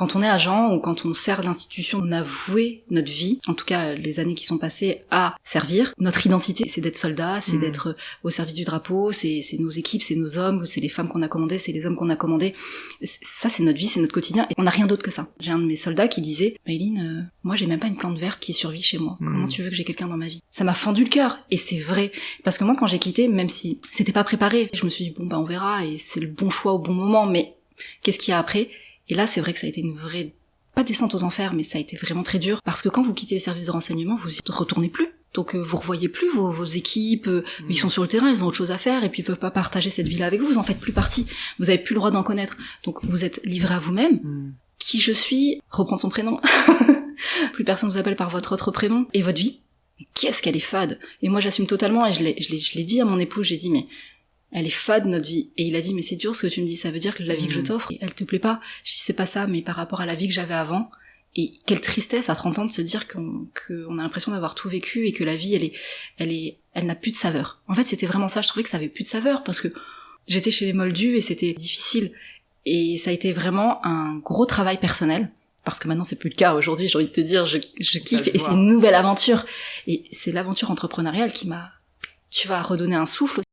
Quand on est agent ou quand on sert l'institution, on a voué notre vie, en tout cas les années qui sont passées, à servir. Notre identité, c'est d'être soldat, c'est d'être au service du drapeau, c'est nos équipes, c'est nos hommes, c'est les femmes qu'on a commandées, c'est les hommes qu'on a commandés. Ça, c'est notre vie, c'est notre quotidien. Et on n'a rien d'autre que ça. J'ai un de mes soldats qui disait « Maëlyn, moi j'ai même pas une plante verte qui survit chez moi. Comment tu veux que j'ai quelqu'un dans ma vie ?» Ça m'a fendu le cœur. Et c'est vrai. Parce que moi, quand j'ai quitté, même si c'était pas préparé, je me suis dit « Bon, bah on verra et c'est le bon choix au bon moment. » Mais qu'est-ce qu'il y a après ? Et là, c'est vrai que ça a été une vraie, pas descente aux enfers, mais ça a été vraiment très dur. Parce que quand vous quittez les services de renseignement, vous y retournez plus. Donc vous revoyez plus vos équipes, ils sont sur le terrain, ils ont autre chose à faire, et puis ils peuvent pas partager cette vie-là avec vous, vous en faites plus partie. Vous avez plus le droit d'en connaître. Donc vous êtes livré à vous-même. Qui je suis, reprendre son prénom. Plus personne vous appelle par votre autre prénom. Et votre vie, qu'est-ce qu'elle est fade. Et moi j'assume totalement, et je l'ai dit à mon époux, j'ai dit mais elle est fade notre vie. Et il a dit mais c'est dur ce que tu me dis, ça veut dire que la vie que je t'offre, elle te plaît pas. Je dis c'est pas ça, mais par rapport à la vie que j'avais avant. Et quelle tristesse à 30 ans de se dire qu'on a l'impression d'avoir tout vécu et que la vie elle n'a plus de saveur. En fait c'était vraiment ça, je trouvais que ça avait plus de saveur parce que j'étais chez les Moldus et c'était difficile. Et ça a été vraiment un gros travail personnel. Parce que maintenant c'est plus le cas. Aujourd'hui j'ai envie de te dire je kiffe et c'est une nouvelle aventure. Et c'est l'aventure entrepreneuriale qui m'a, tu vas redonner un souffle.